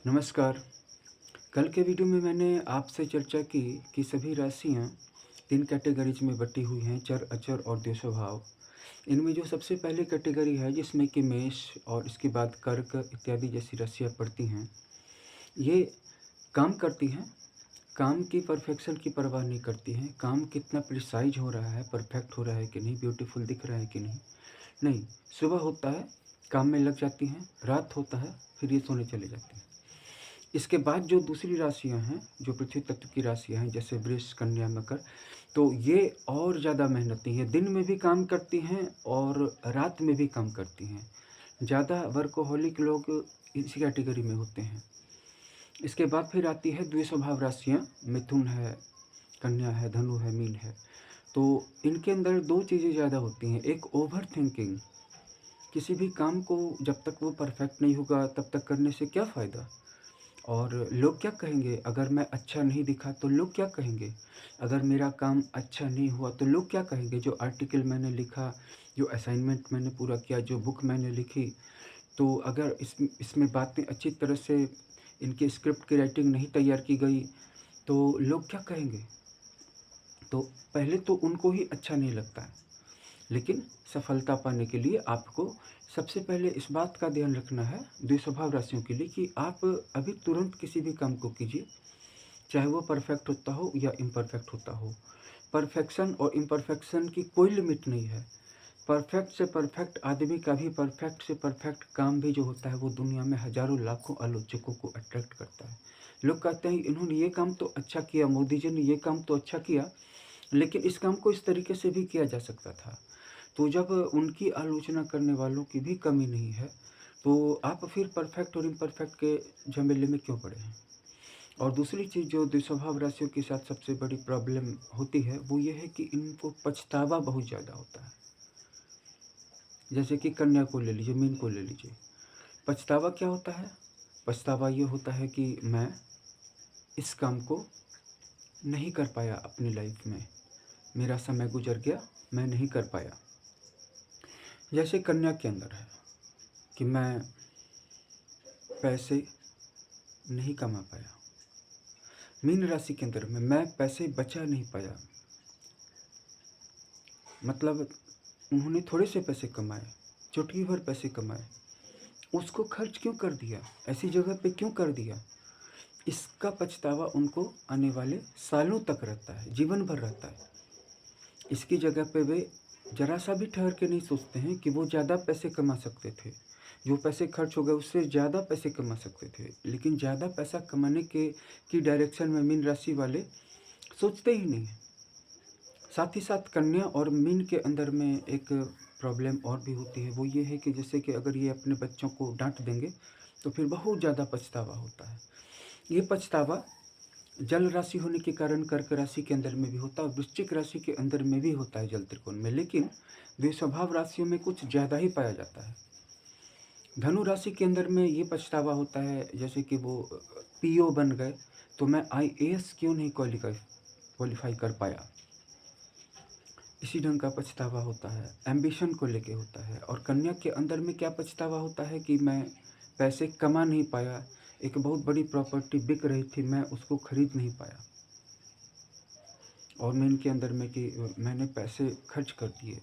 नमस्कार। कल के वीडियो में मैंने आपसे चर्चा की कि सभी राशियाँ 3 कैटेगरीज़ में बँटी हुई हैं, चर, अचर और द्विस्वभाव। इनमें जो सबसे पहली कैटेगरी है जिसमें कि मेष और इसके बाद कर्क इत्यादि जैसी राशियाँ पड़ती हैं, ये काम करती हैं, काम की परफेक्शन की परवाह नहीं करती हैं, काम कितना प्रिसाइज़ हो रहा है, परफेक्ट हो रहा है कि नहीं, ब्यूटीफुल दिख रहा है कि नहीं। नहीं, सुबह होता है, काम में लग जाती हैं, रात होता है, फिर ये सोने चली जाती हैं। इसके बाद जो दूसरी राशियाँ हैं, जो पृथ्वी तत्व की राशियाँ हैं, जैसे वृष, कन्या, मकर, तो ये और ज़्यादा मेहनती हैं। दिन में भी काम करती हैं और रात में भी काम करती हैं। ज़्यादा वर्कोहॉलिक लोग इसी कैटेगरी में होते हैं। इसके बाद फिर आती है द्विस्वभाव राशियाँ, मिथुन है, कन्या है, धनु है, मीन है। तो इनके अंदर 2 चीज़ें ज़्यादा होती हैं। एक ओवर थिंकिंग, किसी भी काम को जब तक वो परफेक्ट नहीं होगा, तब तक करने से क्या फ़ायदा? और लोग क्या कहेंगे? अगर मैं अच्छा नहीं दिखा तो लोग क्या कहेंगे? अगर मेरा काम अच्छा नहीं हुआ तो लोग क्या कहेंगे? जो आर्टिकल मैंने लिखा, जो असाइनमेंट मैंने पूरा किया, जो बुक मैंने लिखी, तो अगर इसमें बातें अच्छी तरह से इनकी स्क्रिप्ट की राइटिंग नहीं तैयार की गई, तो लोग क्या कहेंगे? तो पहले तो उनको ही अच्छा नहीं लगता है। लेकिन सफलता पाने के लिए आपको सबसे पहले इस बात का ध्यान रखना है द्विस्वभाव राशियों के लिए कि आप अभी तुरंत किसी भी काम को कीजिए, चाहे वो परफेक्ट होता हो या इम्परफेक्ट होता हो। परफेक्शन और इम्परफेक्शन की कोई लिमिट नहीं है। परफेक्ट से परफेक्ट आदमी का भी परफेक्ट से परफेक्ट काम भी जो होता है वो दुनिया में हज़ारों लाखों आलोचकों को अट्रैक्ट करता है। लोग कहते हैं इन्होंने ये काम तो अच्छा किया, मोदी जी ने ये काम तो अच्छा किया, लेकिन इस काम को इस तरीके से भी किया जा सकता था। तो जब उनकी आलोचना करने वालों की भी कमी नहीं है, तो आप फिर परफेक्ट और इम्परफेक्ट के झमेले में क्यों पड़े हैं? और दूसरी चीज़ जो द्विस्वभाव राशियों के साथ सबसे बड़ी प्रॉब्लम होती है, वो ये है कि इनको पछतावा बहुत ज़्यादा होता है। जैसे कि कन्या को ले लीजिए, मीन को ले लीजिए। पछतावा क्या होता है? पछतावा ये होता है कि मैं इस काम को नहीं कर पाया अपनी लाइफ में। मेरा समय गुज़र गया, मैं नहीं कर पाया। जैसे कन्या के अंदर है कि मैं पैसे नहीं कमा पाया। मीन राशि के अंदर में मैं पैसे बचा नहीं पाया। मतलब उन्होंने थोड़े से पैसे कमाए, चुटकी भर पैसे कमाए, उसको खर्च क्यों कर दिया? ऐसी जगह पे क्यों कर दिया? इसका पछतावा उनको आने वाले सालों तक रहता है, जीवन भर रहता है। इसकी जगह पे वे ज़रा-सा भी ठहर के नहीं सोचते हैं कि वो ज़्यादा पैसे कमा सकते थे। जो पैसे खर्च हो गए उससे ज़्यादा पैसे कमा सकते थे। लेकिन ज़्यादा पैसा कमाने की डायरेक्शन में मीन राशि वाले सोचते ही नहीं हैं। साथ ही साथ कन्या और मीन के अंदर में एक प्रॉब्लम और भी होती है, वो ये है कि जैसे कि अगर ये अपने बच्चों को डाँट देंगे, तो फिर बहुत ज़्यादा पछतावा होता है। ये पछतावा जल राशि होने के कारण कर्क राशि के अंदर में भी होता है और वृश्चिक राशि के अंदर में भी होता है जल त्रिकोण में, लेकिन द्विस्वभाव राशियों में कुछ ज़्यादा ही पाया जाता है। धनु राशि के अंदर में ये पछतावा होता है, जैसे कि वो पीओ बन गए, तो मैं आईएएस क्यों नहीं क्वालीफाई कर पाया? इसी ढंग का पछतावा होता है, एम्बिशन को लेके होता है। और कन्या के अंदर में क्या पछतावा होता है कि मैं पैसे कमा नहीं पाया, एक बहुत बड़ी प्रॉपर्टी बिक रही थी, मैं उसको खरीद नहीं पाया। और मीन के अंदर में कि मैंने पैसे खर्च कर दिए,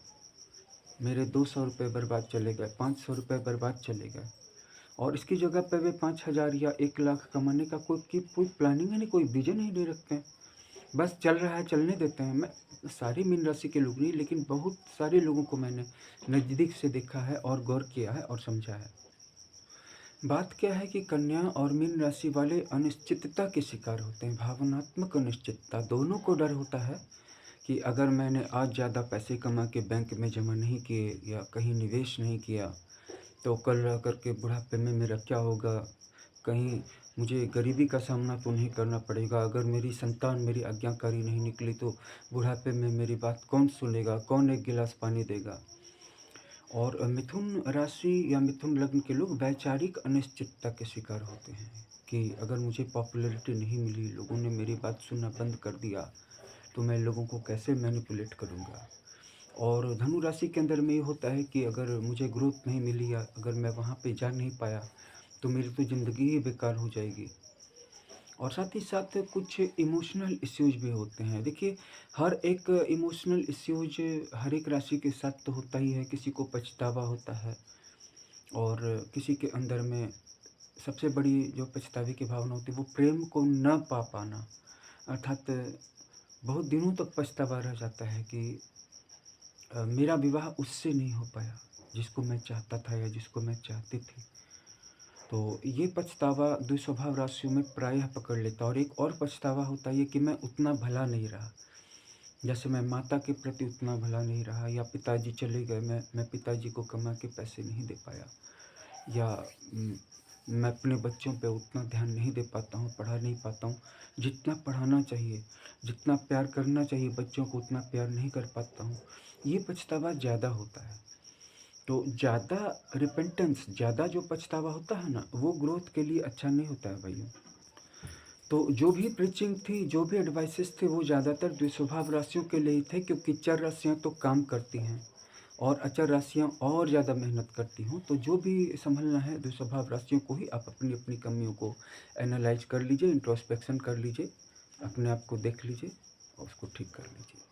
मेरे 200 रुपये बर्बाद चले गए, 500 रुपये बर्बाद चले गए। और इसकी जगह पे वे 5,000 या 1 लाख कमाने का कोई प्लानिंग ही नहीं, कोई विज़न ही नहीं रखते हैं। बस चल रहा है, चलने देते हैं। मैं सारी मीन राशि के लोग नहीं, लेकिन बहुत सारे लोगों को मैंने नज़दीक से देखा है और गौर किया है और समझा है। बात क्या है कि कन्या और मीन राशि वाले अनिश्चितता के शिकार होते हैं, भावनात्मक अनिश्चितता। दोनों को डर होता है कि अगर मैंने आज ज़्यादा पैसे कमा के बैंक में जमा नहीं किए या कहीं निवेश नहीं किया, तो कल रह कर के बुढ़ापे में मेरा क्या होगा? कहीं मुझे गरीबी का सामना तो नहीं करना पड़ेगा? अगर मेरी संतान मेरी आज्ञाकारी नहीं निकली तो बुढ़ापे में मेरी बात कौन सुनेगा? कौन एक गिलास पानी देगा? और मिथुन राशि या मिथुन लग्न के लोग वैचारिक अनिश्चितता के शिकार होते हैं कि अगर मुझे पॉपुलैरिटी नहीं मिली, लोगों ने मेरी बात सुनना बंद कर दिया, तो मैं लोगों को कैसे मैनिपुलेट करूँगा? और धनु राशि के अंदर में ये होता है कि अगर मुझे ग्रोथ नहीं मिली या अगर मैं वहाँ पे जा नहीं पाया, तो मेरी तो ज़िंदगी ही बेकार हो जाएगी। और साथ ही साथ कुछ इमोशनल इश्यूज़ भी होते हैं। देखिए, हर एक इमोशनल इश्यूज़ हर एक राशि के साथ तो होता ही है। किसी को पछतावा होता है और किसी के अंदर में सबसे बड़ी जो पछतावे की भावना होती है वो प्रेम को न पा पाना। अर्थात बहुत दिनों तक पछतावा रह जाता है कि मेरा विवाह उससे नहीं हो पाया जिसको मैं चाहता था या जिसको मैं चाहती थी। तो ये पछतावा दुस्वभाव राशियों में प्रायः पकड़ लेता है। और एक और पछतावा होता है ये कि मैं उतना भला नहीं रहा। जैसे मैं माता के प्रति उतना भला नहीं रहा, या पिताजी चले गए, मैं पिताजी को कमा के पैसे नहीं दे पाया, या मैं अपने बच्चों पे उतना ध्यान नहीं दे पाता हूँ, पढ़ा नहीं पाता हूँ जितना पढ़ाना चाहिए, जितना प्यार करना चाहिए बच्चों को उतना प्यार नहीं कर पाता हूँ। ये पछतावा ज़्यादा होता है। तो ज़्यादा रिपेंटेंस, ज़्यादा जो पछतावा होता है ना, वो ग्रोथ के लिए अच्छा नहीं होता है भाइयों। तो जो भी प्रीचिंग थी, जो भी एडवाइसेस थे, वो ज़्यादातर द्विस्वभाव राशियों के लिए ही थे, क्योंकि चर राशियाँ तो काम करती हैं और अचर राशियाँ और ज़्यादा मेहनत करती हों। तो जो भी सँभलना है द्विस्वभाव राशियों को ही आप अपनी-अपनी कमियों को एनालाइज़ कर लीजिए, इंट्रोस्पेक्शन कर लीजिए, अपने आप को देख लीजिए और उसको ठीक कर लीजिए।